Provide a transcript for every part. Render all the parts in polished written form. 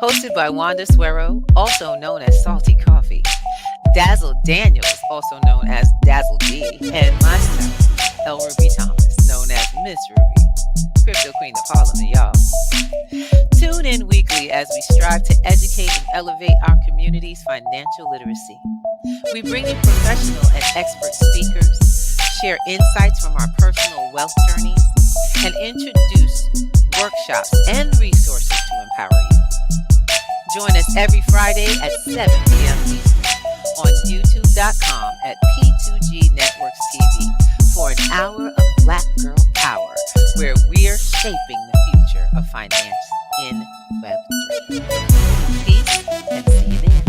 hosted by Wanda SUERO, also known as Salty Coffee, Dazzle Daniels, also known as Dazzle D, and myself, Elruby Thomas, known as Miss Ruby, Crypto Queen of Harlem, y'all. Tune in weekly as we strive to educate and elevate our community's financial literacy. We bring you professional and expert speakers, share insights from our personal wealth journeys, and introduce workshops and resources to empower you. Join us every Friday at 7 p.m. Eastern on youtube.com at P2G Networks TV for an hour of Black Girl Power, where we're shaping the future of finance in Web3. Peace and see you there.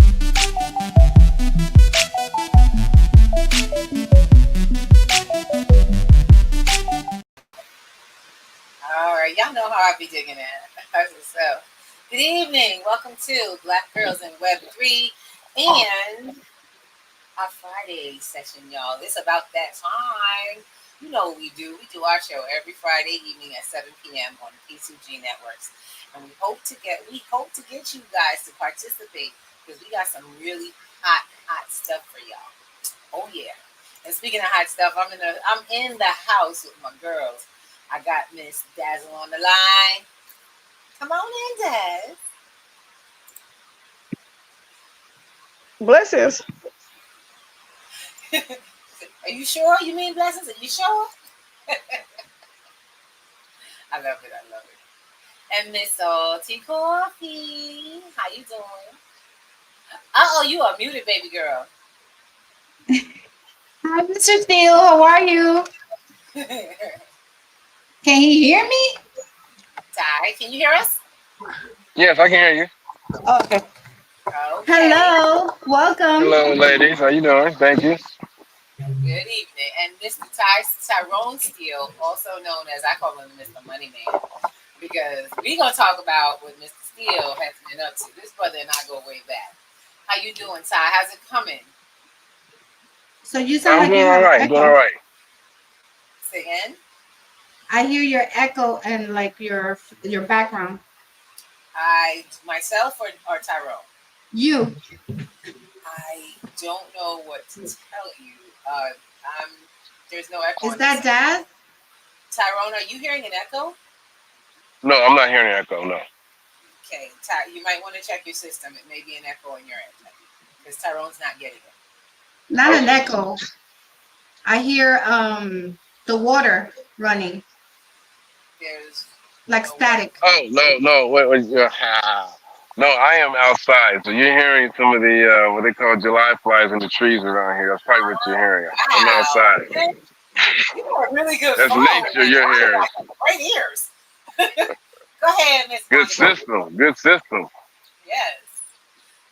All right, y'all know how I be digging it. So, good evening. Welcome to Black Girls in Web3 and our Friday session, y'all. It's about that time. You know what we do. We do our show every Friday evening at 7 p.m. on P2G Networks. And we hope to get you guys to participate because we got some really hot stuff for y'all. Oh yeah. And speaking of hot stuff, I'm in the house with my girls. I got Miss Dazzle on the line. Come on in, Daz. Blessings. Are you sure? You mean blessings? Are you sure? I love it. And Miss Salty Coffee. How you doing? Uh-oh, you are muted, baby girl. Hi, Mr. Steele. How are you? Can you hear me? Ty, can you hear us? Yes, I can hear you. Okay. Hello. Welcome. Hello, ladies. How you doing? Thank you. Good evening. And Mr. Tyrone Steele, also known as, I call him Mr. Money Man, because we're going to talk about what Mr. Steele has been up to. This brother and I go way back. How you doing, Ty? How's it coming? So you sound I'm like doing you all have right. an Doing echo. all right. Say again? I hear your echo and like your background. Myself or Tyrone? You. I don't know what to tell you. There's no echo. Is that Daz? Tyrone, are you hearing an echo? No, I'm not hearing an echo. No. Okay, Ty, you might want to check your system. It may be an echo on your end because Tyrone's not getting it. Not an echo. I hear the water running. There's like static. Oh no! Wait. No, I am outside, so you're hearing some of the what they call July flies in the trees around here. That's probably what you're hearing. Wow. I'm outside. You are really good. That's phone. nature you're hearing. Great ears. Go ahead, Miss. Good system. Good system. Yes.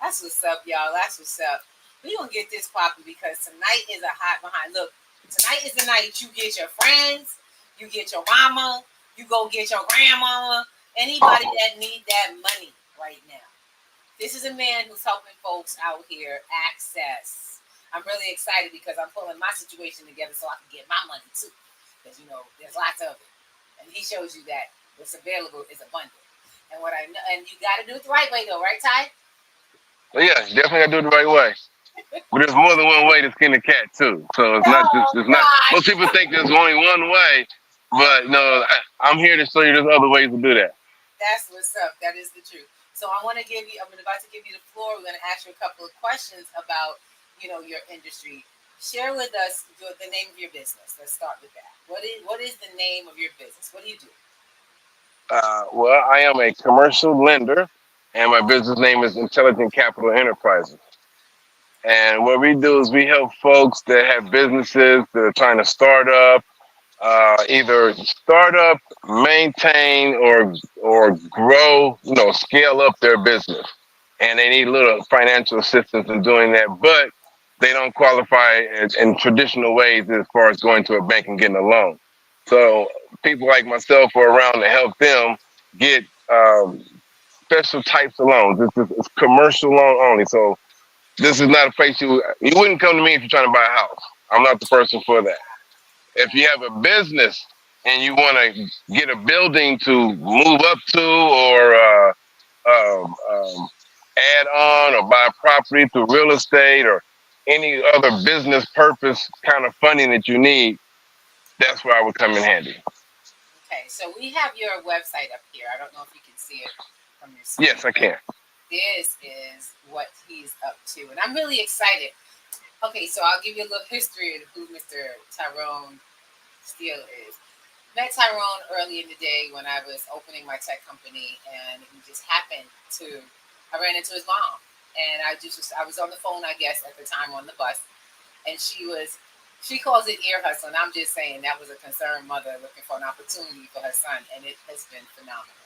That's what's up, y'all. That's what's up. We're going to get this popping because tonight is a hot behind. Look, tonight is the night you get your friends, you get your mama, you go get your grandmama, anybody that need that money right now. This is a man who's helping folks out here access. I'm really excited because I'm pulling my situation together so I can get my money too. Because, you know, there's lots of it. And he shows you that what's available is abundant. And what I know, and you got to do it the right way though, right, Ty? Well, yeah, you definitely got to do it the right way. But there's more than one way to skin a cat too. So it's not just not. Most people think there's only one way, but no, I'm here to show you there's other ways to do that. That's what's up. That is the truth. So I'm about to give you the floor. We're going to ask you a couple of questions about, your industry. Share with us the name of your business. Let's start with that. What is the name of your business? What do you do? Well, I am a commercial lender, and my business name is Intelligent Capital Enterprises. And what we do is we help folks that have businesses that are trying to start up, either start up, maintain, or grow, scale up their business. And they need a little financial assistance in doing that, but they don't qualify in traditional ways as far as going to a bank and getting a loan. So people like myself are around to help them get special types of loans. It's commercial loan only. So this is not a place you wouldn't come to me if you're trying to buy a house. I'm not the person for that. If you have a business and you want to get a building to move up to or add on or buy property through real estate or any other business purpose kind of funding that you need, that's where I would come in handy. Okay, so we have your website up here. I don't know if you can see it from your screen. Yes, I can. This is what he's up to, and I'm really excited. Okay, so I'll give you a little history of who Mr. Tyrone STEELE is. Met Tyrone early in the day when I was opening my tech company, and he just happened to, I ran into his mom, and I was on the phone, I guess, at the time on the bus, and she calls it ear hustle, and I'm just saying that was a concerned mother looking for an opportunity for her son, and it has been phenomenal.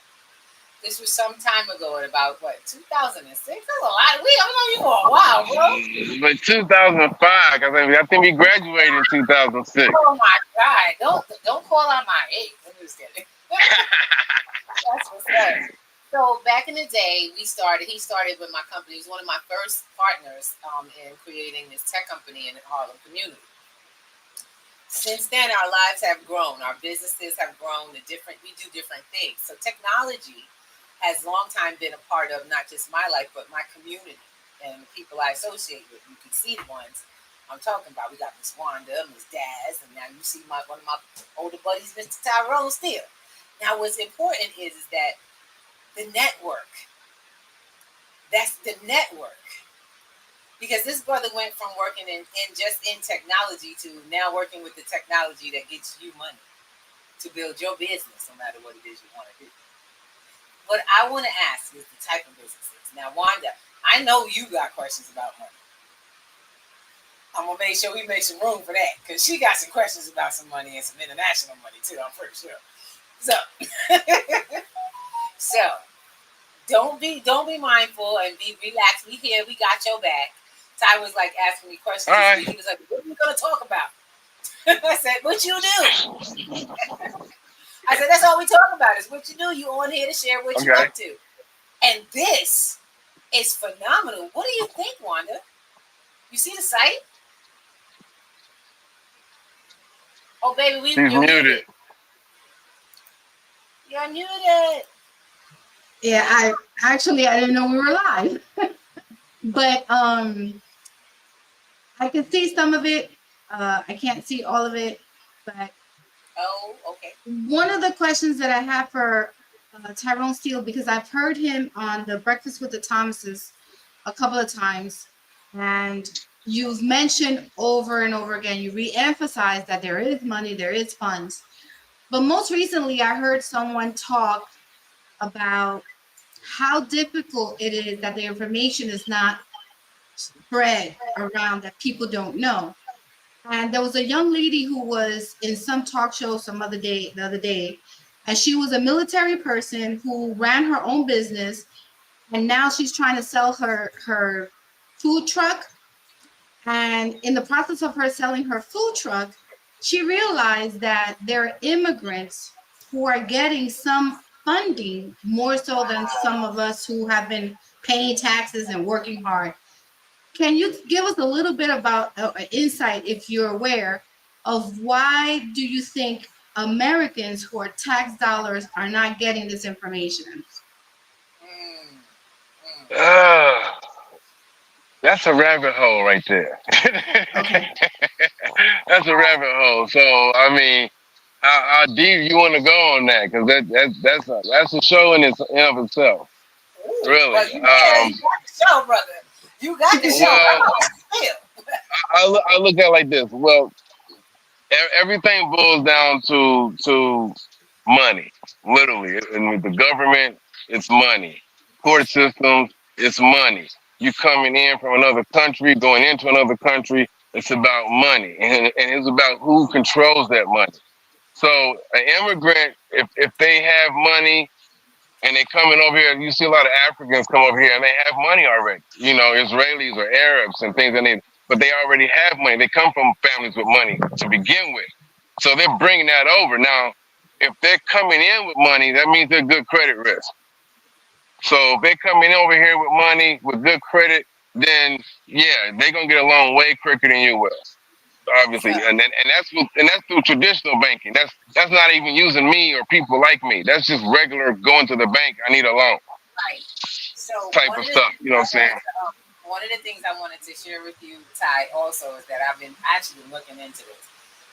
This was some time ago, at about, 2006? That's a lot. I've known you for a while, bro. But 2005, I think we graduated in 2006. Oh my God! Don't call out my age. I'm just kidding. That's what's up. So back in the day, he started with my company. He was one of my first partners in creating this tech company in the Harlem community. Since then, our lives have grown. Our businesses have grown. We do different things. So technology has long time been a part of not just my life, but my community and the people I associate with. You can see the ones I'm talking about. We got Miss Wanda, Miss Daz, and now you see one of my older buddies, Mr. Tyrone STEELE. Now, what's important is that the network. That's the network. Because this brother went from working in technology to now working with the technology that gets you money to build your business, no matter what it is you want to do. What I want to ask is the type of businesses. Now, Wanda, I know you got questions about money. I'm going to make sure we make some room for that, because she got some questions about some money and some international money, too, I'm pretty sure. So don't be mindful and be relaxed. We here, we got your back. Ty was like asking me questions. Right. He was like, what are you going to talk about? I said, what you do? I said, that's all we talk about is what you do. You on here to share what you up to. And this is phenomenal. What do you think, Wanda? You see the site? Oh, baby, She's muted. You're muted. Yeah, I didn't know we were live. But I can see some of it. I can't see all of it, but oh, okay. One of the questions that I have for Tyrone STEELE, because I've heard him on the Breakfast with the Thomases a couple of times, and you've mentioned over and over again, you re-emphasize that there is money, there is funds. But most recently, I heard someone talk about how difficult it is that the information is not spread around, that people don't know. And there was a young lady who was in some talk show the other day, and she was a military person who ran her own business, and now she's trying to sell her food truck. And in the process of her selling her food truck, she realized that there are immigrants who are getting some funding more so than some of us who have been paying taxes and working hard. Can you give us a little bit about insight, if you're aware, of why do you think Americans who are tax dollars are not getting this information? That's a rabbit hole right there. Okay. That's a rabbit hole. So, I mean, how deep you want to go on that? Because that's a show in of itself. Ooh, really. Well, you got the show, brother. You got the show. I look at it like this. Well, everything boils down to money, literally. And with the government, it's money. Court systems, it's money. You coming in from another country, going into another country, it's about money. And it's about who controls that money. So an immigrant, if they have money and they coming over here, you see a lot of Africans come over here and they have money already. You know, Israelis or Arabs and things but they already have money. They come from families with money to begin with. So they're bringing that over. Now, if they're coming in with money, that means they're good credit risk. So if they're coming over here with money, with good credit, then yeah, they're gonna get along way quicker than you will. Obviously, and that's through traditional banking. That's not even using me or people like me. That's just regular going to the bank. I need a loan. Right. So type of stuff. You know what I'm saying? one of the things I wanted to share with you, Ty, also is that I've been actually looking into this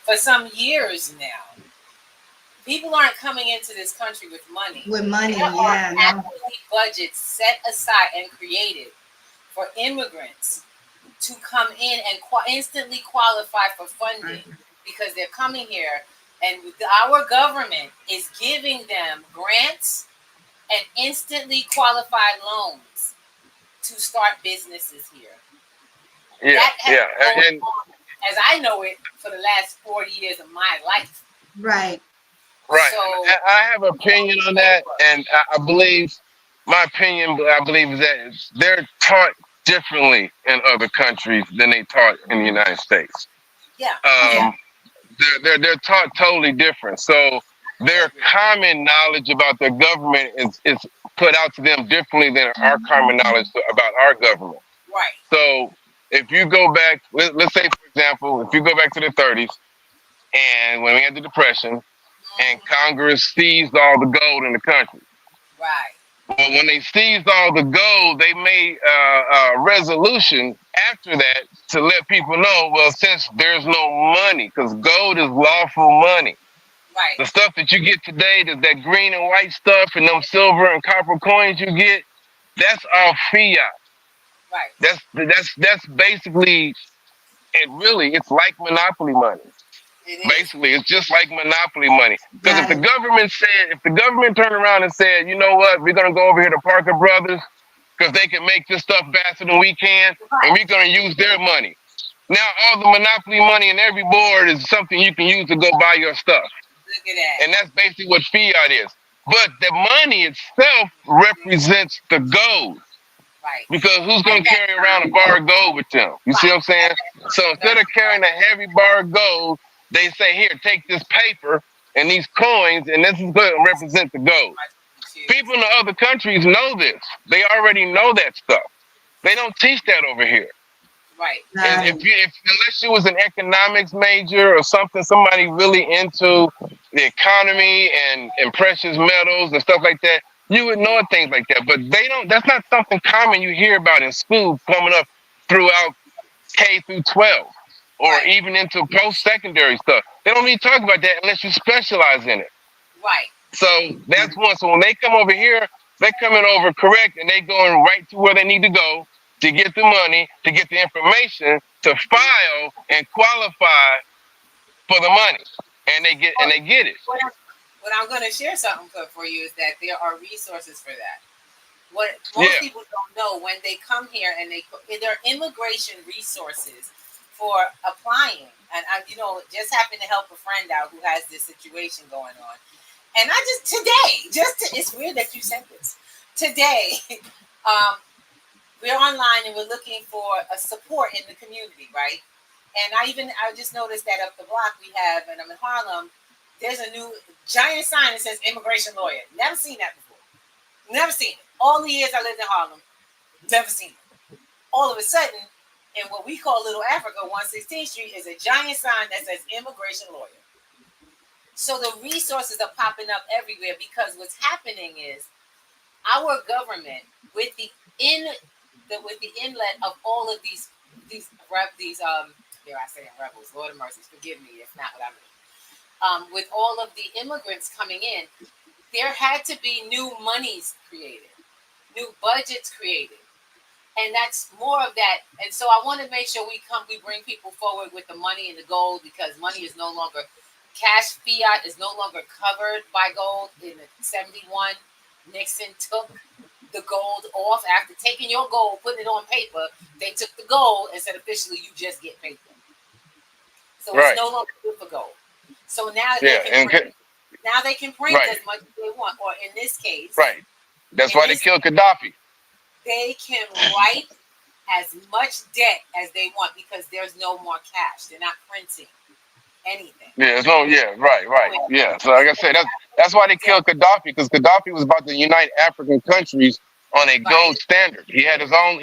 for some years now. People aren't coming into this country with money. With money, There are yeah, no. actually budgets set aside and created for immigrants to come in and instantly qualify for funding because they're coming here, and our government is giving them grants and instantly qualified loans to start businesses here. Yeah, That has yeah, been and going on, as I know it, for the last 40 years of my life. Right. right. So And I have an opinion on that, and I believe my opinion. I believe is that they're taught differently in other countries than they taught in the United States. yeah, Yeah. They're taught totally different. So their common knowledge about their government is put out to them differently than our common knowledge about our government. right. So if you go back, let's say for example, if you go back to the 30s and when we had the Depression and Congress seized all the gold in the country. Right. Well, when they seized all the gold, they made a resolution after that to let people know, well, since there's no money, because gold is lawful money. Right. The stuff that you get today, that green and white stuff and them silver and copper coins you get, that's all fiat. Right. That's basically, it's like monopoly money. It is. Basically, it's just like monopoly money. Because if the government turned around and said, you know what, we're gonna go over here to Parker Brothers because they can make this stuff faster than we can, and we're gonna use their money. Now all the monopoly money in every board is something you can use to go buy your stuff. Look at that. And that's basically what fiat is. But the money itself represents the gold. Right. Because who's going to carry around a bar of gold with them? You see what I'm saying? So instead of carrying a heavy bar of gold, they say, here, take this paper and these coins, and this is going to represent the gold. People in the other countries know this. They already know that stuff. They don't teach that over here. Right. And unless you was an economics major or something, somebody really into the economy and precious metals and stuff like that, you would know things like that. But they don't. That's not something common you hear about in school coming up throughout K through 12 or even into post-secondary stuff. They don't really talk about that unless you specialize in it. Right. So that's one. So when they come over here, they're coming over correct, and they going right to where they need to go to get the money, to get the information, to file and qualify for the money, and they get it. What I'm going to share something for you is that there are resources for that. What most people don't know, when they come here and there are immigration resources for applying. And I, just happened to help a friend out who has this situation going on. And it's weird that you said this. Today, we're online and we're looking for a support in the community, right? And I just noticed that up the block we have, and I'm in Harlem, there's a new giant sign that says immigration lawyer. Never seen that before. Never seen it. All the years I lived in Harlem, never seen it. All of a sudden, in what we call Little Africa, 116th Street, is a giant sign that says immigration lawyer. So the resources are popping up everywhere because what's happening is our government, with the inlet of all of these dare I say rebels, Lord of mercies, forgive me if not what I mean. With all of the immigrants coming in, there had to be new monies created, new budgets created. And that's more of that. And so I want to make sure we bring people forward with the money and the gold, because money is no longer, cash fiat is no longer covered by gold. In 71, Nixon took the gold off. After taking your gold, putting it on paper, they took the gold and said officially you just get paper. So it's no longer good for gold. So now they can print as much as they want, or in this case, that's why they killed Gaddafi. They can write as much debt as they want because there's no more cash. They're not printing anything. Yeah. So like I said, that's why they killed Gaddafi, because Gaddafi was about to unite African countries on a gold standard. He had his own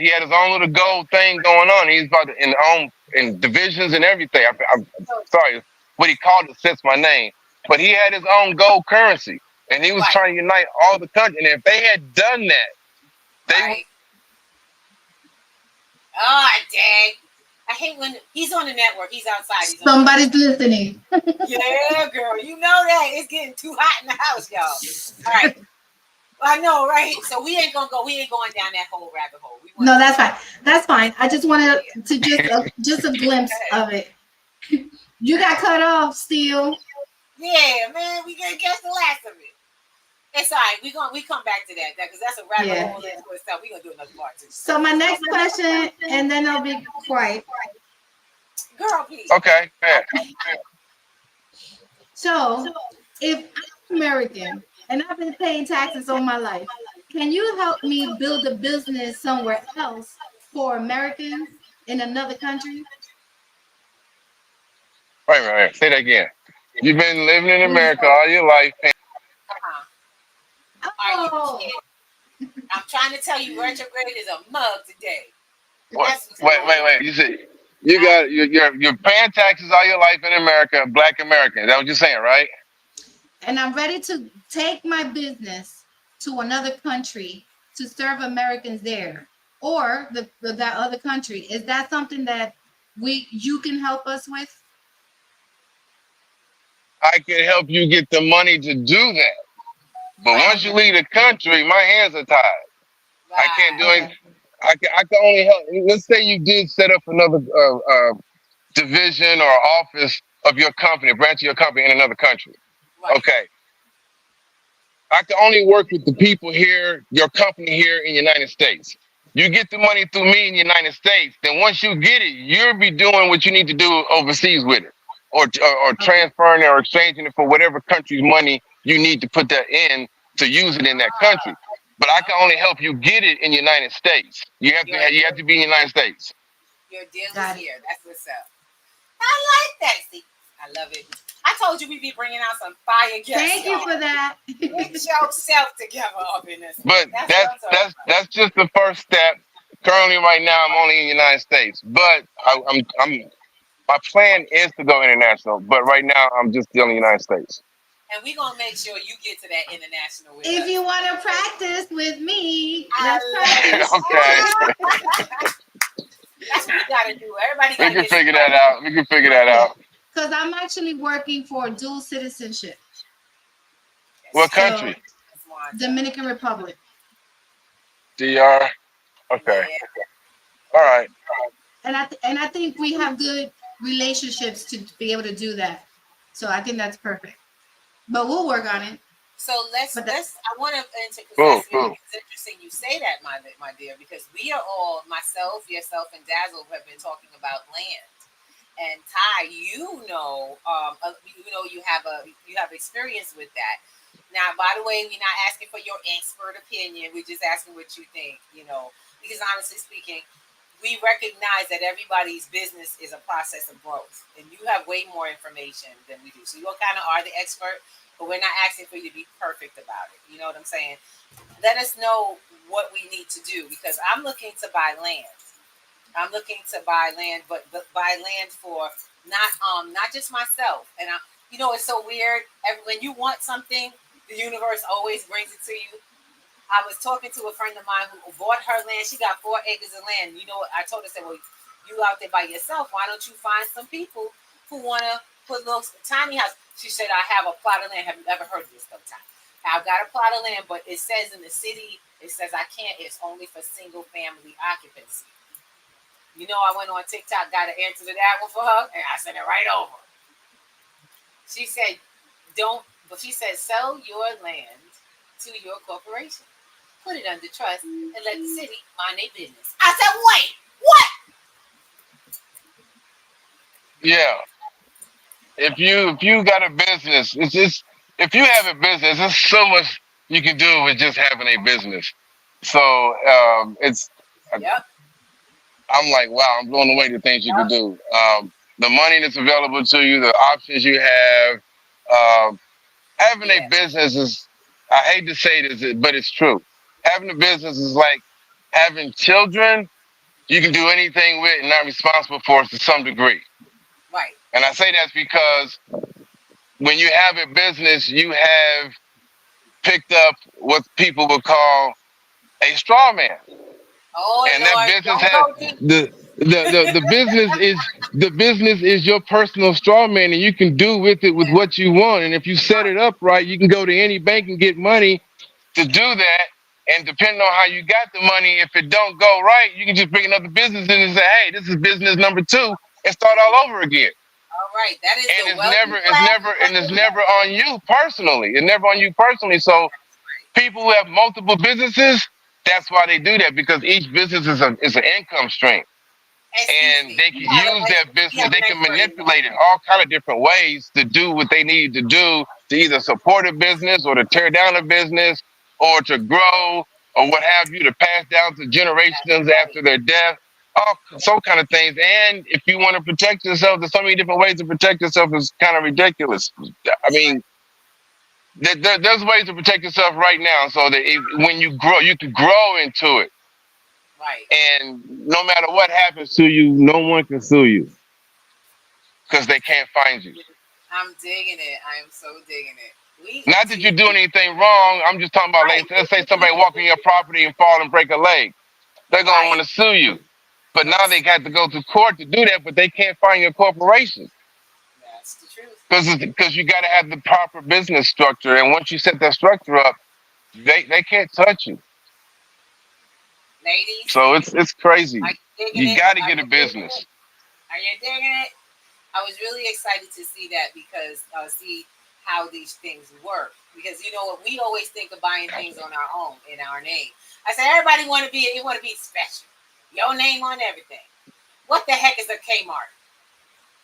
little gold thing going on. He's about to, in divisions and everything. I'm sorry, what he called it since my name, but he had his own gold currency, and he was trying to unite all the countries. And if they had done that, They Right. Oh, dang. I hate when he's on the network. He's outside. He's on the Somebody's listening. Yeah, girl. You know that. It's getting too hot in the house, y'all. All right. I know, right? So we ain't going down that whole rabbit hole. We want No, to that's talk. fine. That's fine. I just wanted Yeah. to just a glimpse of it. You got cut off, Steele. Yeah, man, we gonna catch the last of it. It's all right. We come back to that because that's a rabbit Yeah. hole into itself. We gonna do another part too. So my next question, and then I'll be quiet. Girl, please. okay. Yeah. So, if I'm American and I've been paying taxes all my life, can you help me build a business somewhere else for Americans in another country? Right. Say that again. You've been living in America all your life. Uh-huh. Are you Oh, kidding? I'm trying to tell you, retrograde is a mug today. What? That's what's going on. Wait. You see, you're paying taxes all your life in America, Black American. Is that what you're saying, right? and I'm ready to take my business to another country to serve Americans there, or that other country. Is that something that you can help us with? I can help you get the money to do that. But Right. once you leave the country, my hands are tied. I can't do Right. it. I can only help. Let's say you did set up another division or office of your company, a branch of your company in another country. Right. Okay. I can only work with the people here, your company here in the United States. You get the money through me in the United States, then once you get it, you'll be doing what you need to do overseas with it, or transferring it or exchanging it for whatever country's money you need to put that in to use it in that country. But I can only help you get it in the United States. You have to be in the United States. Your deal Got is it. here. That's what's up. I like that. See, I love it. I told you we'd be bringing out some fire guests. Thank you for that. Get yourself together up in this. But That's what I'm talking about. that's just the first step. Currently, right now, I'm only in the United States, but I'm my plan is to go international. But right now, I'm just still in the United States. And we're gonna make sure you get to that international with If us. you want to practice with me, I let's love practice. Okay, That's what we gotta do. Everybody we gotta can get figure somebody. that out. We can figure that out. Because I'm actually working for dual citizenship. What So, country? That's Wanda. Dominican Republic. DR. Okay. Yeah. All right. And I think we have good relationships to be able to do that. So I think that's perfect. But we'll work on it. So let's. I want to enter Cool, because cool. it's interesting you say that, my dear, because we are all myself, yourself, and Dazzle have been talking about land. And Ty, you know you have experience with that. Now, by the way, we're not asking for your expert opinion. We're just asking what you think. Because honestly speaking, we recognize that everybody's business is a process of growth, and you have way more information than we do. So you kind of are the expert, but we're not asking for you to be perfect about it. You know what I'm saying? Let us know what we need to do because I'm looking to buy land. I'm looking to buy land, but buy land for not just myself. And it's so weird. When you want something, the universe always brings it to you. I was talking to a friend of mine who bought her land. She got 4 acres of land. You know what? I told her, I said, well, you out there by yourself. Why don't you find some people who want to put little tiny house? She said, I have a plot of land. Have you ever heard of this stuff, Ty? I've got a plot of land, but it says in the city, it says I can't. It's only for single family occupancy. I went on TikTok, got an answer to that one for her, and I sent it right over. She said, she said, sell your land to your corporation. Put it under trust and let the city mind their business. I said, wait, what? Yeah. If you got a business, it's just if you have a business, there's so much you can do with just having a business. So it's Yep. I'm like, wow, I'm blown away the things you can do. The money that's available to you, the options you have. Having a business is, I hate to say this, but it's true. Having a business is like having children you can do anything with and not responsible for it to some degree. Right. And I say that's because when you have a business, you have picked up what people would call A straw man. Oh And that Lord, business don't has go deep. the business is your personal straw man, and you can do with it with what you want. And if you set it up right, you can go to any bank and get money to do that. And depending on how you got the money, if it don't go right, you can just bring another business in and say, "Hey, this is business number two," and start all over again. All right, that is And the wealthy it's class. never on you personally. It's never on you personally. So people who have multiple businesses, that's why they do that, because each business is an income stream, Excuse and me. they can use that We business. have a They nice can word in there. manipulate it all kind of different ways to do what they need to do to either support a business or to tear down a business or to grow or what have you, to pass down to That's generations right. after their death. All some kind of things. And if you want to protect yourself, there's so many different ways to protect yourself. It's kind of ridiculous. I That's mean, right. there's ways to protect yourself right now, so that when you grow, you can grow into it. Right. And no matter what happens to you, no one can sue you because they can't find you. I'm digging it. I am so digging it. We Not that you're see. doing anything wrong. I'm just talking about, like, Right. let's say somebody walk on your property and fall and break a leg. They're gonna want Right. to sue you. But now they Yes. got to go to court to do that, but they can't find your corporation That's the truth. because you got to have the proper business structure. And once you set that structure up, they can't touch you. Ladies, So it's crazy. are you digging You it? got to Are get a you digging it? business. Are you digging it? I was really excited to see that because see how these things work. Because you know what, we always think of buying things on our own in our name. I said everybody want to be special. Your name on everything. What the heck is a Kmart?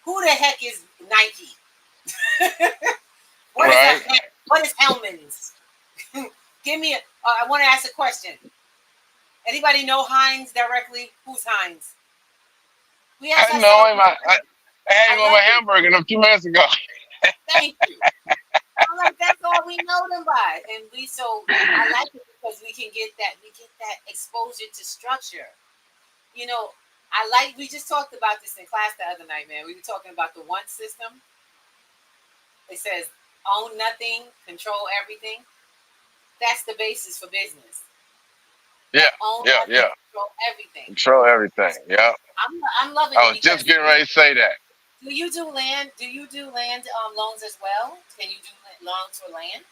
Who the heck is Nike? What is a Right? what is Hellman's? Give me a. I want to ask a question. Anybody know Heinz directly? Who's Heinz? We ask I know ourselves. him. I had I him on love my it. hamburger a few minutes ago. Thank you. I'm like, that's all we know them by. And we so I like it because we get that exposure to structure. You know, I like we just talked about this in class the other night, man. We were talking about the one system. It says own nothing, control everything. That's the basis for business. Yeah, Own yeah, nothing, yeah. control everything. Control everything. Yeah. I'm loving I it was just because getting ready to say that. do you do land? Do you do land loans as well? Can you do loans for land?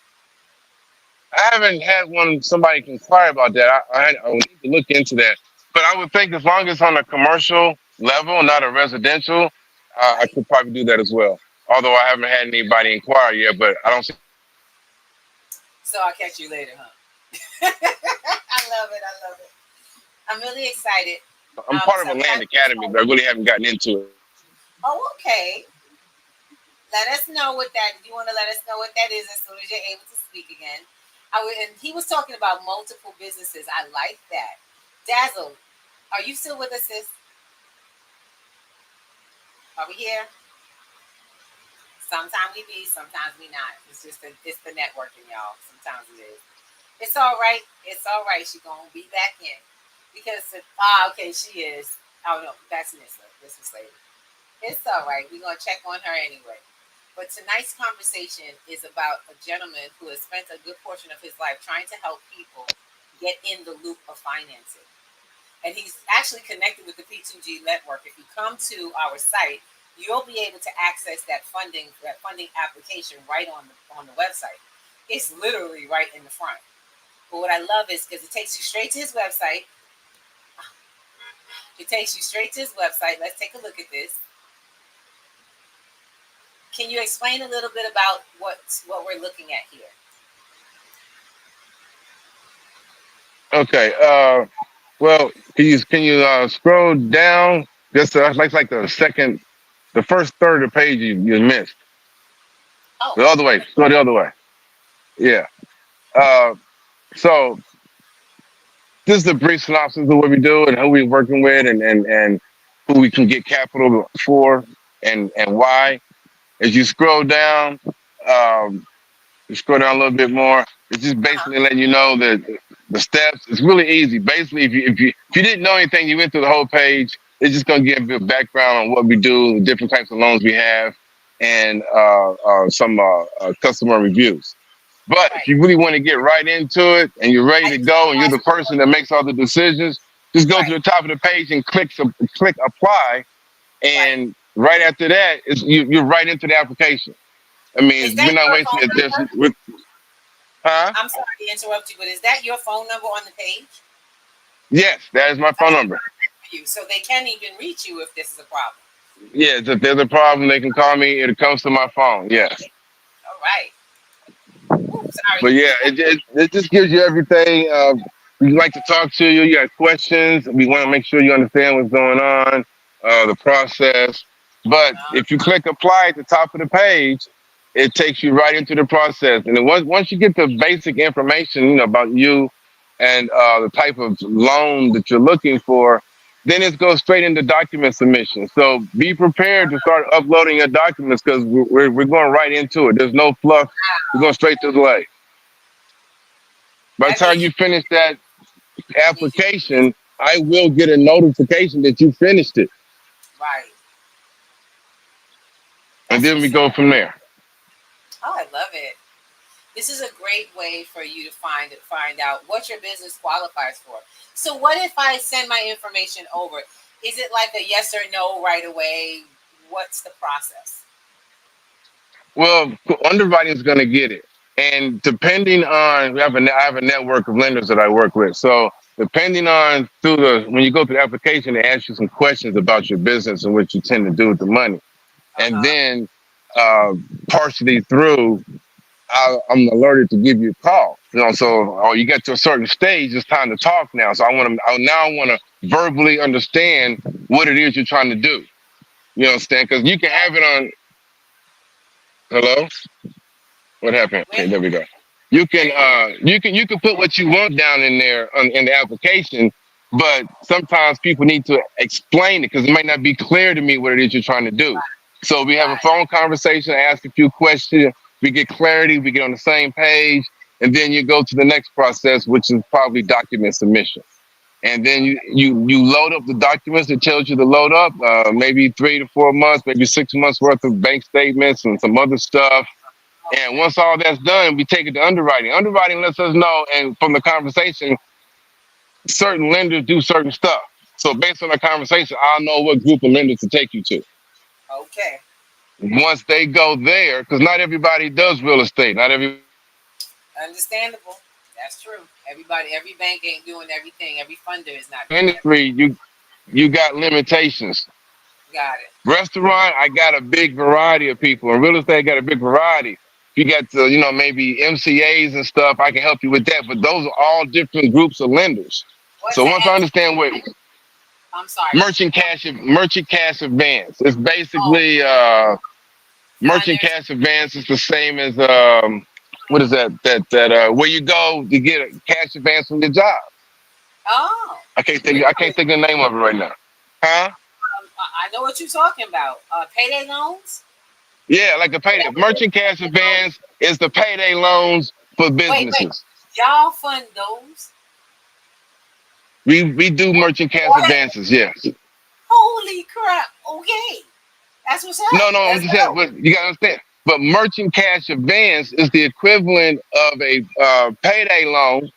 I haven't had somebody inquire about that. I would need to look into that. But I would think as long as on a commercial level, not a residential, I Right. could probably do that as well. Although I haven't had anybody inquire yet, but I don't see. So I'll catch you later, huh? I love it. I love it. I'm really excited. I'm part of a land Sometimes it's academy, like, but I really haven't gotten into it. oh, okay. Let us know what that. If you want to let us know what that is as soon as you're able to speak again. And he was talking about multiple businesses. I like that. Dazzle, are you still with us, sis? Are we here? Sometimes we be, sometimes we not. It's the networking, y'all. Sometimes it is. It's all right. It's all right. She gonna be back in because okay, she is. Oh no, that's Nissa. This is later. It's all right. We're gonna check on her anyway. But tonight's conversation is about a gentleman who has spent a good portion of his life trying to help people get in the loop of financing. And he's actually connected with the P2G network. If you come to our site, you'll be able to access that funding application right on the website. It's literally right in the front. But what I love is because it takes you straight to his website. It takes you straight to his website. Let's take a look at this. Can you explain a little bit about what we're looking at here? Okay. Well, can you scroll down just like the first third of the page you missed. Oh, The other way. Go the other way. Yeah. Uh, so this is a brief synopsis of what we do and who we're working with and who we can get capital for and why. As um, you scroll down a little bit more. It's just uh-huh. basically letting you know that the steps. It's really easy. Basically, if you didn't know anything, you went through the whole page. It's just gonna give you a background on what we do, the different types of loans we have, and some customer reviews. But if Right. you really want to get right into it and you're ready I to just go and you're realized. the person that makes all the decisions, just go to Right. the top of the page and click apply. Right. And right after that, you're right into the application. I Is mean, that you're not your wasting phone it. number? Huh? I'm sorry to interrupt you, but is that your phone number on the page? Yes, that is my I phone should number. contact you so they can't even reach you if this is a problem. Yes, if there's a problem, they can call me. It comes to my phone. Yes. All right. Ooh, sorry. But yeah, it just gives you everything. We like to talk to you. You got questions. We want to make sure you understand what's going on, the process. But Uh, if you click apply at the top of the page, it takes you right into the process. And then once you get the basic information, about you and the type of loan that you're looking for, then it goes straight into document submission. So be prepared to start uploading your documents because we're going right into it. There's no fluff. We're going straight to the way. By the that time means you finish that you need you. application, I will get a notification that you finished it. Right. And That's then we what's go up. from there. Oh, I love it. This is a great way for you to find out what your business qualifies for. So what if I send my information over? Is it like a yes or no right away? What's the process? Well, underwriting is going to get it. And depending on, I have a network of lenders that I work with. So depending on when you go through the application, they ask you some questions about your business and what you tend to do with the money. And Uh-huh. then uh, partially through, I'm alerted to give you a call. So you get to a certain stage, it's time to talk now. So I want to verbally understand what it is you're trying to do. You understand? Because you can have it on. Hello, what happened? Where, Okay, there we go. You where can you put what you want down in there in the application, but sometimes people need to explain it because it might not be clear to me what it is you're trying to do. So we have a right. phone conversation, ask a few questions, we get clarity, we get on the same page, and then you go to the next process, which is probably document submission. And then you load up the documents that tells you to load up, maybe 3 to 4 months, maybe 6 months worth of bank statements and some other stuff. And Okay. once all that's done, we take it to underwriting. Underwriting lets us know, and from the conversation, certain lenders do certain stuff. So based on the conversation, I'll know what group of lenders to take you to. Okay. Once they go there, because not everybody does real estate. Not every Understandable. That's true. Every bank ain't doing everything. Every funder is not doing industry, everything. you got limitations. Got it. Restaurant, I got a big variety of people. In real estate, I got a big variety. If you got maybe MCAs and stuff, I can help you with that. But those are all different groups of lenders. What's So the once I MC? understand what I'm sorry. merchant cash advance, it's Oh, basically merchant finance. cash advance is the same as what is where you go to get a cash advance from your job. Oh, I really? can't think of the name of it right now. Huh? I know what you're talking about. Payday loans. Yeah, like a payday. Merchant cash advance is the payday loans for Wait. businesses. Y'all fund those? We do merchant cash What? advances, yes. Holy crap! Okay, that's what's up. No, I'm Let's just saying, go. but you gotta understand. But merchant cash advance is the equivalent of a payday loan,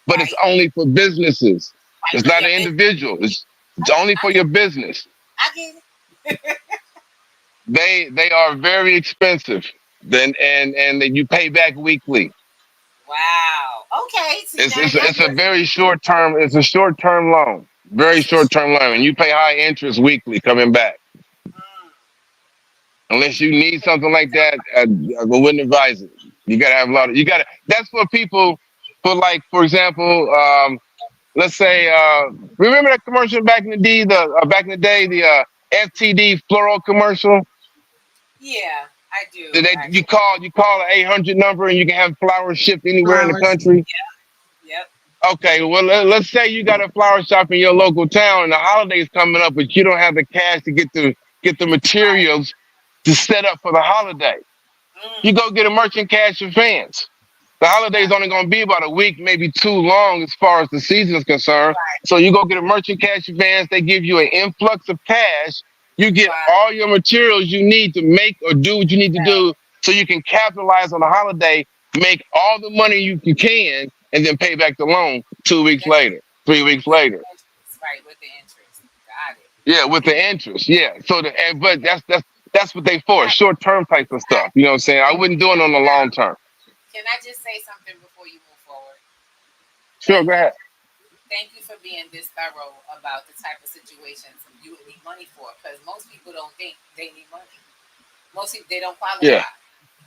but it's Right. only for businesses. Right It's for not your an business. individual. It's only I for get. your business. I get it. They are very expensive. And then you pay back weekly. Wow. Okay. See It's now it's a, y'all it's a just very short term. It's a short term loan. Very it's a short term loan, and you pay high interest weekly coming back. mm, Unless you need something like that, I wouldn't advise it. You gotta have a lot of. You gotta. That's for people. For example, let's say, remember that commercial back in the day, the FTD floral commercial. yeah, I do That actually. you call an 800 number and you can have flowers shipped anywhere in the Flowers. country. Yep. Okay, well let's say you got a flower shop in your local town and the holidays coming up, but you don't have the cash to get the Right. materials to set up for the holiday. You Mm, go get a merchant cash advance. The holiday's got only going to be about a week, maybe too long as far as the season is concerned. So you go get a merchant cash advance. They give you an influx of cash. You get right. all your materials you need to make or do what you need to Right. do so you can capitalize on the holiday make all the money you can, and then pay back the loan 2 weeks That's later, 3 weeks with the later. interest, right? With the interest. Got it. Yeah, with the interest. Yeah. So but that's what they for, Now, short term type of stuff. You know what I'm saying? I wouldn't do it on the long term. can I just say something before you move forward? Sure, Thank go you. ahead. Thank you for being this thorough about the type of situations you would need money for, because most people don't think they need money. Most people, they don't Yeah. qualify.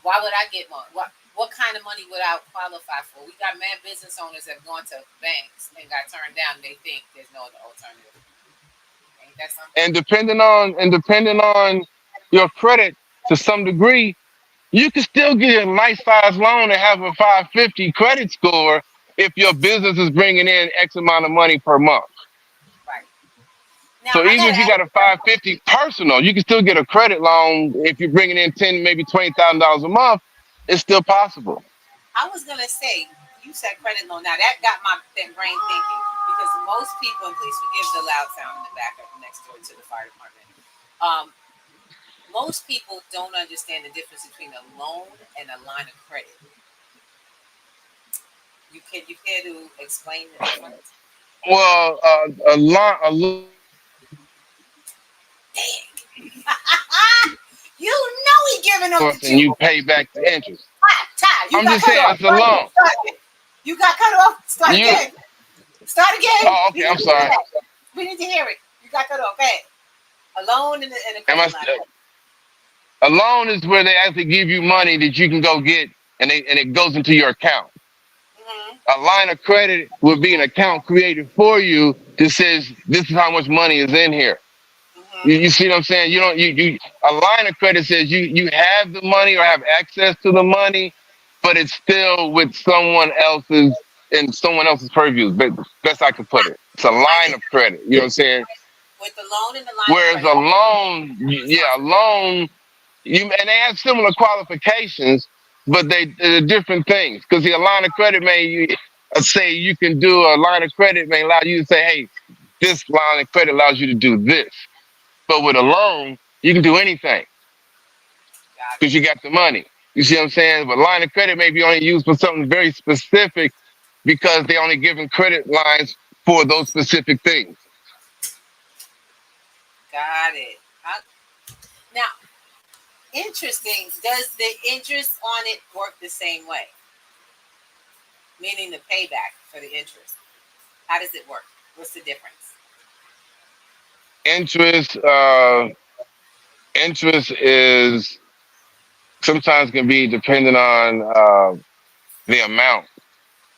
Why would I get money? What kind of money would I qualify for? We got mad business owners that have gone to banks and got turned down. And they think there's no other alternative. Ain't that something? And depending on your credit to some degree, you can still get a nice size loan and have a 550 credit score if your business is bringing in X amount of money per month. Right. Now So I even gotta if you ask. got a 550 personal, you can still get a credit loan if you're bringing in 10, maybe $20,000 a month. It's still possible. I was gonna say you said credit loan. Now that got my brain thinking, because most people, and please forgive the loud sound in the back up next door to the fire department. Um, Most people don't understand the difference between a loan and a line of credit. You care to explain the difference? Well, a Dang. You know he giving up the and juice. you pay back the interest. Ty, you I'm got just cut saying off. it's a loan. Start again. You got cut off. Start You again. Start again. Oh, We okay. need I'm to hear sorry. that. We need to hear it. You got cut off. Hey, a loan and a Am I? credit line. A loan is where they actually give you money that you can go get, and it goes into your account. Mm-hmm. A line of credit would be an account created for you that says this is how much money is in here. Mm-hmm. You see what I'm saying? You don't you A line of credit says you have the money or have access to the money, but it's still with someone else's in someone else's purview. But best I could put it. It's a Right. line of credit. You know what I'm saying? With the loan and the line of Whereas credit, a loan, yeah, a responsibility. loan, and they have similar qualifications, but they're different things. Because the line of credit say you can do a line of credit may allow you to say, hey, this line of credit allows you to do this. But with a loan, you can do anything Got because it. you got the money. You see what I'm saying? But line of credit may be only used for something very specific because they only giving credit lines for those specific things. Got it. Now, interesting. Does the interest on it work the same way? Meaning the payback for the interest. How does it work? What's the difference? Interest, interest is sometimes can be dependent on the amount.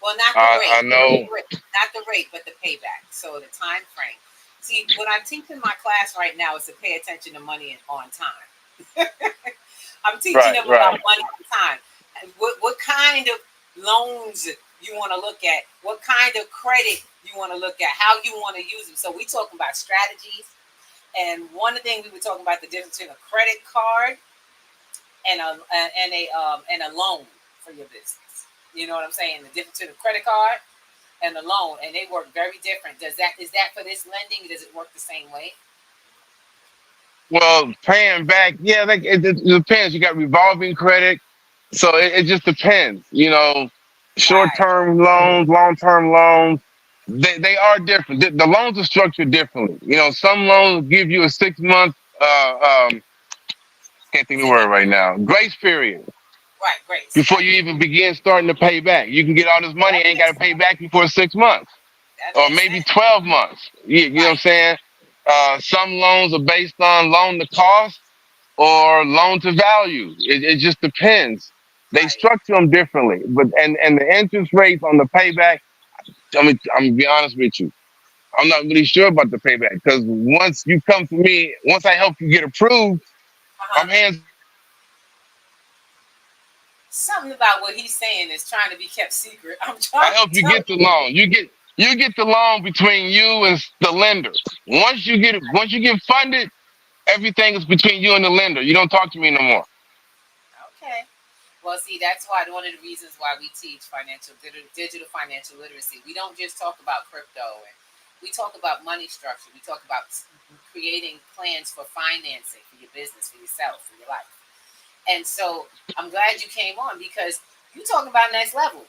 Well, not the I rate, know. not the rate, but the payback. So the time frame. See, what I'm teaching my class right now is to pay attention to money on time. I'm teaching Right, them about right. money on time. And what kind of loans you want to look at, what kind of credit you want to look at, how you want to use them. So we talking about strategies. And one of the things we were talking about the difference between a credit card and a loan for your business. You know what I'm saying? The difference between a credit card and a loan, and they work very different. Is that for this lending? Does it work the same way? Well, paying back, yeah, it depends. You got revolving credit, so it just depends. Short Right, term loans, long term loans, they are different. The loans are structured differently. Some loans give you a 6 month, can't think of the single word right now, grace period right, grace. before Right, you even begin starting to pay back. You can get all this money, that ain't got to makes pay back before 6 months that or makes maybe sense. 12 months. You know what I'm Right, saying? Some loans are based on loan to cost or loan to value. It just depends. They right, structure them differently, but and the interest rates on the payback. I'm gonna be honest with you. I'm not really sure about the payback because once you come to me, once I help you get approved, uh I'm huh. hands. Something about what he's saying is trying to be kept secret. I'm I trying help to you tell get the loan. You get the loan between you and the lender. Once you get funded, everything is between you and the lender. You don't talk to me no more. you. Okay. Well, see, that's why one of the reasons why we teach digital financial literacy. We don't just talk about crypto, and we talk about money structure. We talk about creating plans for financing for your business, for yourself, for your life. And so I'm glad you came on because You talking about next level?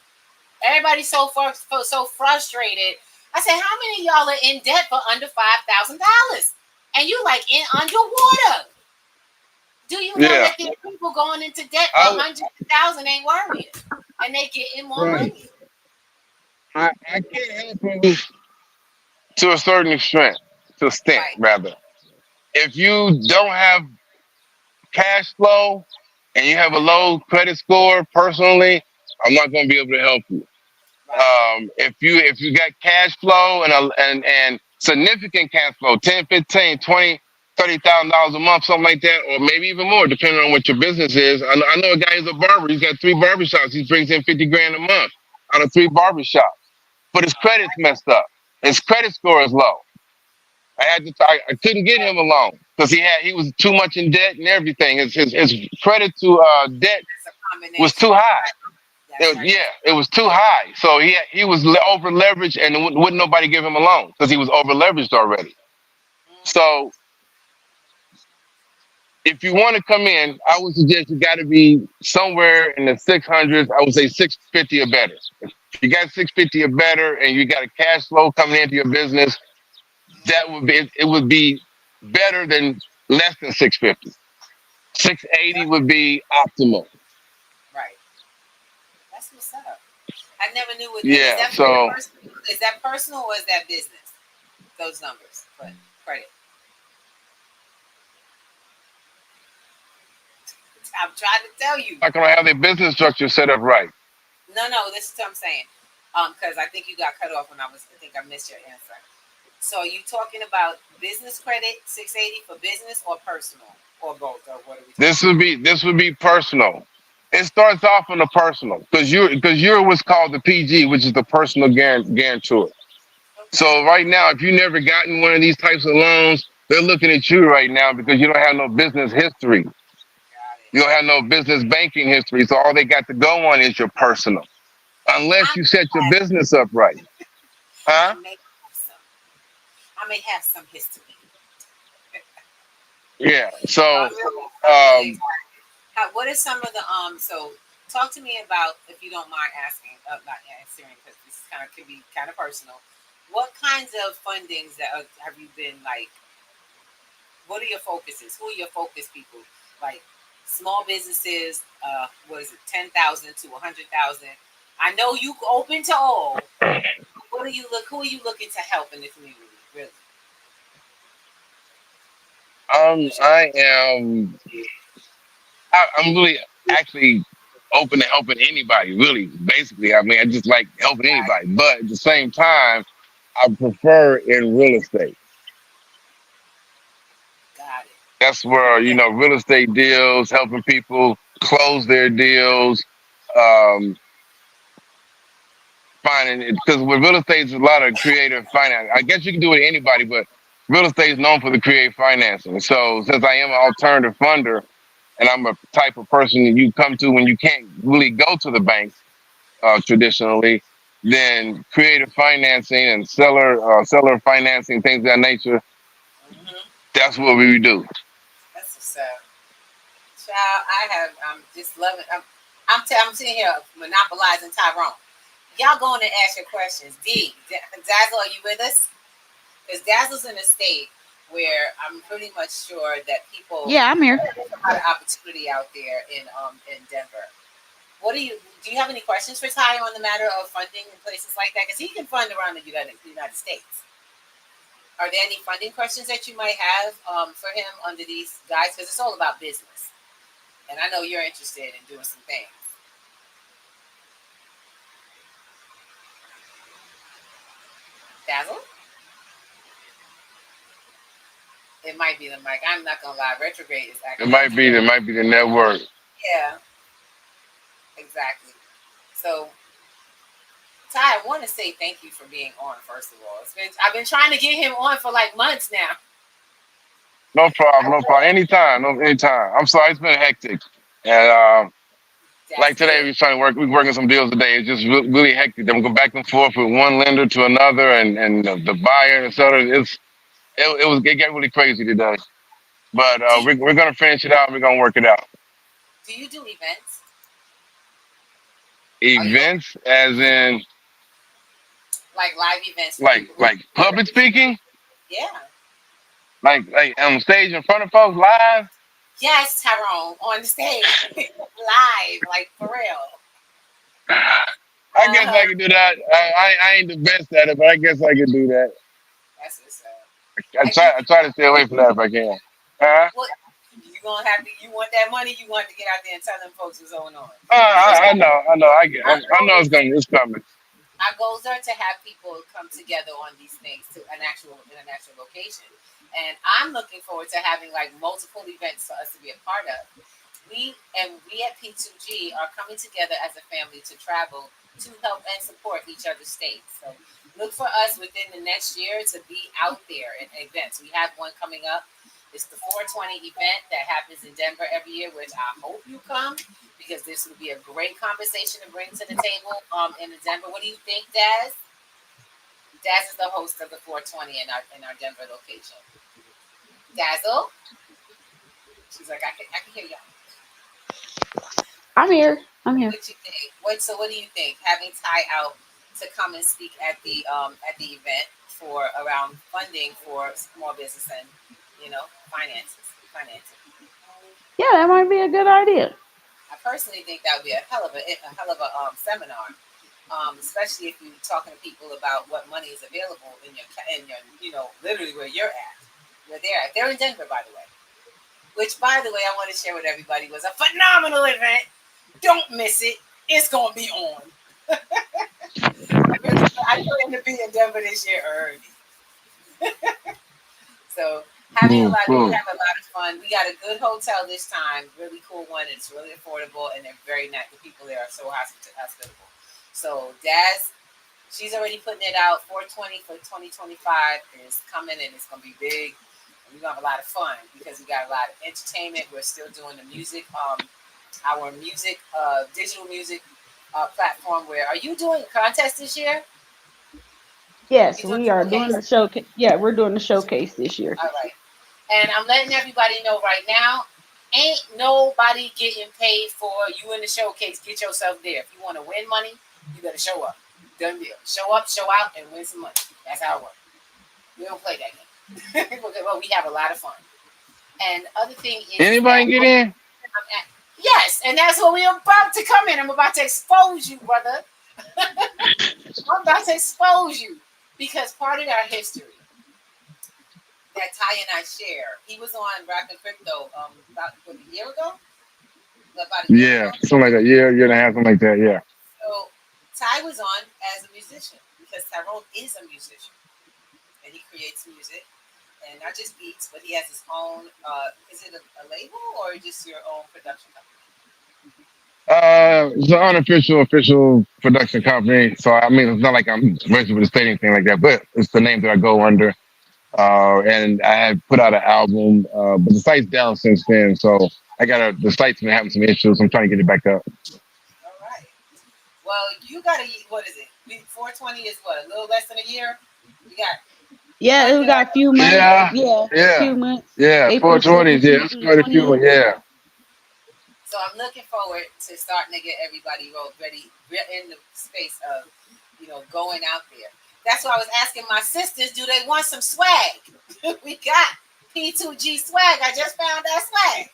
Everybody's so frustrated. I said, how many of y'all are in debt for under $5,000? And you like in underwater? Do you know Yeah, that there are people going into debt for I hundreds of thousands ain't worrying, and they getting more right. money? I can't help you to a certain extent Right. rather. If you don't have cash flow and you have a low credit score, personally, I'm not going to be able to help you. Right. If you got cash flow and significant cash flow, 10, 15, 20, $30,000 a month, something like that, or maybe even more, depending on what your business is. I know a guy who's a barber. He's got 3 barbershops. He brings in 50 grand a month out of 3 barbershops, but his credit's messed up. His credit score is low. I couldn't get him a loan because he was too much in debt and everything. His credit to debt That's a was combination. too high. That's right. Yeah, it was too high. So he was over leveraged, and wouldn't nobody give him a loan because he was over leveraged already. So if you want to come in, I would suggest you got to be somewhere in the 600s. I would say 650 or better. If you got 650 or better, and you got a cash flow coming into your business, it would be better than less than 650. 680 would be optimal. Right. That's what's up. I never knew what. And Yeah. So is that personal or is that business? Those numbers, but credit. I'm trying to tell you. not gonna have their business structure set up right. No. This is what I'm saying. Because I think you got cut off when I think I missed your answer. So are you talking about business credit, 680 for business or personal or both? Or what are we talking This would be personal. It starts off on the personal because you're what's called the PG, which is the personal guarantor. about? Okay. So right now, if you never gotten one of these types of loans, they're looking at you right now because you don't have no business history. Got it. You don't have no business banking history. So all they got to go on is your personal, unless I you set your business up right, I huh? may have some. I may have some history. Yeah. I'm So really um, excited. What are some of the So talk to me about, if you don't mind asking, not answering because this can be kind of personal. What kinds of fundings have you been like? What are your focuses? Who are your focus people? Like small businesses. What is it? 10,000 to 100,000. I know you open to all. What are you look? Who are you looking to help in the community? Really? Who's your I am. I'm really actually open to helping anybody. Really, basically, I mean, I just like helping guy? anybody. But at the same time, I prefer in real estate. Got it. That's where Yeah. real estate deals, helping people close their deals, um, finding it because with real estate, there's a lot of creative finance. I guess you can do it to anybody, but real estate is known for the creative financing. So since I am an alternative funder, and I'm a type of person that you come to when you can't really go to the banks traditionally, then creative financing and seller financing, things of that nature. Mm-hmm. That's what we do. That's what's up. Child, I'm just loving. I'm sitting here monopolizing Tyrone. Y'all going to ask your questions. Dazzle, are you with us? Because Dazzle's in a state where I'm pretty much sure that people, Yeah, I'm here. there's a lot of opportunity out there in Denver. Do you have any questions for Ty on the matter of funding in places like that? Because he can fund around the United States. Are there any funding questions that you might have for him under these guys? Because it's all about business. And I know you're interested in doing some things. Dazzle? It might be the mic. I'm not gonna lie. Retrograde is It acting up might be today. the network. Yeah, exactly. So, Ty, I want to say thank you for being on. First of all, I've been trying to get him on for like months now. No problem, no problem. Anytime, no anytime. I'm sorry, it's been hectic, and like That's today, good. we're working some deals today. It's just really hectic. Then we go back and forth with one lender to another, and the buyer and the seller. It got really crazy today. But Do you, we're gonna finish it out. And we're gonna work it out. do you do events? Events, as in like live events for people who like public speaking, yeah. like on stage in front of folks live. Yes, Tyrone, on the stage, live, like for real. I guess Uh-huh. I can do that. I ain't the best at it, but I guess I can do that. That's what's up. I Like you, try to stay away from that if I can. Huh? what you gonna have to? You want that money? You want to get out there and tell them folks what's going on. I know, Our I know goal is it's coming. our goals are to have people come together on these things to an actual location, and I'm looking forward to having like multiple events for us to be a part of. We at P2G are coming together as a family to travel to help and support each other's states. So look for us within the next year to be out there in events. We have one coming up. It's the 420 event that happens in Denver every year, which I hope you come because this will be a great conversation to bring to the table in Denver. What do you think, Daz? Daz is the host of the 420 in our Denver location. Dazzle? She's like, I can hear y'all. I'm here. I'm here. What you think? What do you think? Having Ty out to come and speak at the event for around funding for small business and financing. Yeah, that might be a good idea. I personally think that would be a hell of a seminar, especially if you're talking to people about what money is available in your literally where you're at, where they're at. They're in Denver, by the way. Which, by the way, I want to share with everybody was a phenomenal event. Don't miss it. It's going to be on. I plan to be in Denver this year early. So we have a lot of fun. We got a good hotel this time, really cool one. It's really affordable and they're very nice. The people there are so hospitable. So Daz, she's already putting it out. 420 for 2025 is coming and it's going to be big. We're going to have a lot of fun because we got a lot of entertainment. We're still doing the music, our music, digital music platform. Are you doing a contest this year? Yes, we are doing the showcase. Yeah, we're doing the showcase this year. All right. And I'm letting everybody know right now, ain't nobody getting paid for you in the showcase. Get yourself there. If you want to win money, you got to show up. Done deal. Show up, show out, and win some money. That's how it works. We don't play that game. Well, we have a lot of fun. And other thing is, anybody get in? Yes, and that's what we're about to come in. I'm about to expose you, brother. I'm about to expose you because part of our history that Ty and I share. He was on Rap and Crypto about a year ago. Yeah, something like that. Year and a half, something like that. Yeah. So Ty was on as a musician because Tyrone is a musician and he creates music. And not just beats, but he has his own. Is it a label or just your own production company? It's an official production company. So I mean, it's not like I'm registered with the state or anything like that, but it's the name that I go under. And I had put out an album, but the site's down since then. So the site's been having some issues. I'm trying to get it back up. All right. Well, you got what is it? 420 is what, a little less than a year? We got. Yeah, we got a few months. Yeah. A few months. Yeah, 420s. Yeah, it's quite a few ones. Yeah. So I'm looking forward to starting to get everybody ready in the space of, going out there. That's why I was asking my sisters, do they want some swag? We got P2G swag. I just found that swag.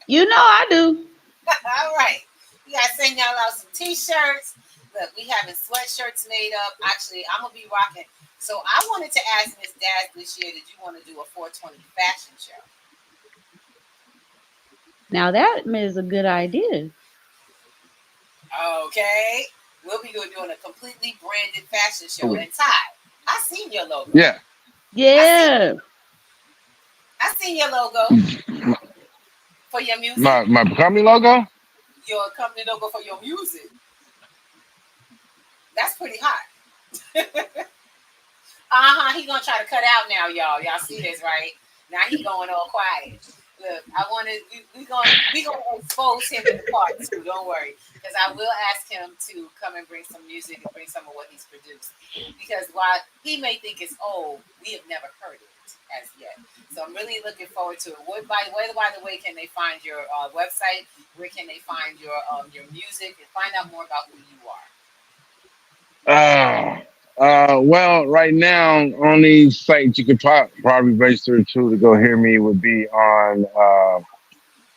You know I do. All right. We got to send y'all out some T-shirts. Look, we having sweatshirts made up. Actually, I'm going to be rocking. So I wanted to ask Miss Daz this year, did you want to do a 420 fashion show? Now that is a good idea. Okay. We'll be doing a completely branded fashion show. And Ty, I seen your logo. Yeah. Yeah. I seen your logo for your music. My company logo? Your company logo for your music. That's pretty hot. He gonna try to cut out now, y'all. Y'all see this, right? Now he going all quiet. Look, we gonna expose him in the part too. Don't worry, because I will ask him to come and bring some music and bring some of what he's produced. Because while he may think it's old, we have never heard it as yet. So I'm really looking forward to it. By the way, can they find your website? Where can they find your music and find out more about who you are? Well, right now, only site you could probably register to go hear me would be on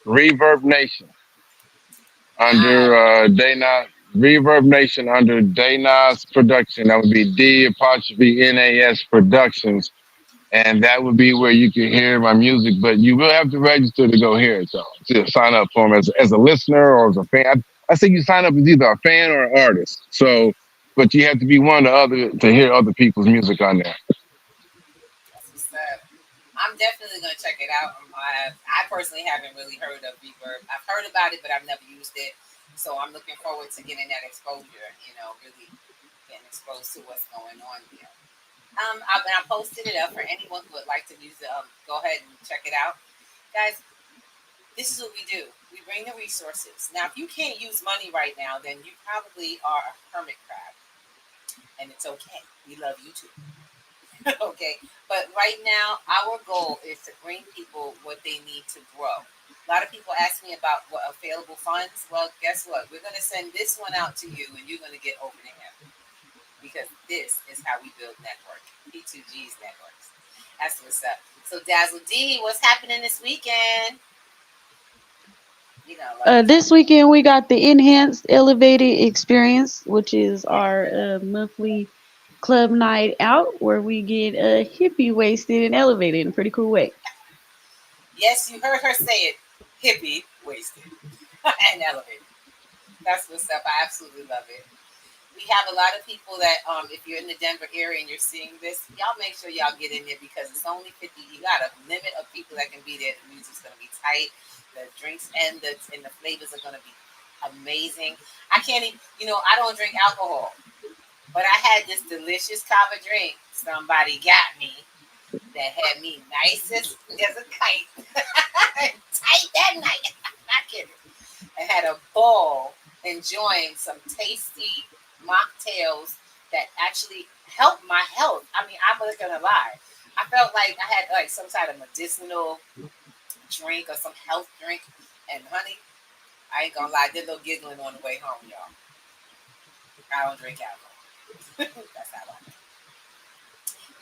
Reverb Nation Ah, under Dana Reverb Nation under Dana's production. That would be D apostrophe NAS Productions, and that would be where you can hear my music. But you will have to register to go hear it, though, to sign up for them as a listener or as a fan. I think you sign up as either a fan or an artist. So, but you have to be one or the other to hear other people's music on there. that's what's up. I'm definitely gonna check it out. I personally haven't really heard of Reverb. I've heard about it, but I've never used it. So I'm looking forward to getting that exposure. Really getting exposed to what's going on here. I posted it up for anyone who would like to use it. Go ahead and check it out, guys. This is what we do. We bring the resources. Now, if you can't use money right now, then you probably are a hermit crab, and it's okay. We love you too. Okay, but right now our goal is to bring people what they need to grow. A lot of people ask me about what available funds. Well, guess what? We're going to send this one out to you, and you're going to get over to him because this is how we build network. P2G's networks. That's what's up. So Dazzle D, what's happening this weekend? This weekend we got the enhanced elevated experience, which is our monthly club night out where we get hippie wasted and elevated in a pretty cool way. Yes, you heard her say it. Hippie wasted and elevated. That's what's up. I absolutely love it. We have a lot of people that if you're in the Denver area and you're seeing this, y'all make sure y'all get in there because it's only 50. You got a limit of people that can be there. The music's gonna be tight. The drinks and the flavors are gonna be amazing. I can't even, I don't drink alcohol, but I had this delicious kava drink somebody got me that had me nice as a kite. Tight that night. Not kidding. I had a ball enjoying some tasty mocktails that actually helped my health. I mean, I'm not gonna lie. I felt like I had like some kind of medicinal drink or some health drink. And honey, I ain't gonna lie, I did a little giggling on the way home, y'all. I don't drink alcohol. That's how I am.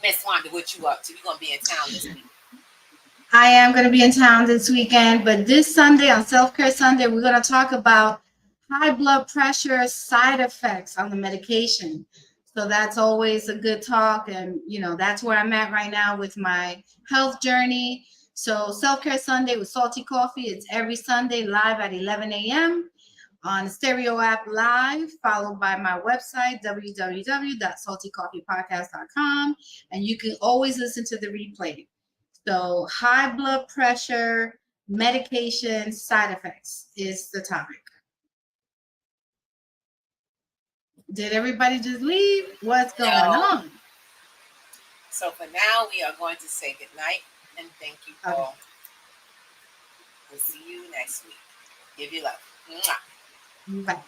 Miss Wanda, what you up to? You gonna be in town this week? I am going to be in town this weekend, but this Sunday on Self Care Sunday, we're going to talk about high blood pressure side effects on the medication. So that's always a good talk. And, that's where I'm at right now with my health journey. So Self Care Sunday with Salty Coffee, it's every Sunday live at 11 a.m. on the Stereo app live, followed by my website, www.saltycoffeepodcast.com. And you can always listen to the replay. So high blood pressure, medication, side effects is the topic. Did everybody just leave? What's going on? So for now, we are going to say goodnight and thank you all. Okay. We'll see you next week. Give you love. Mwah. Bye.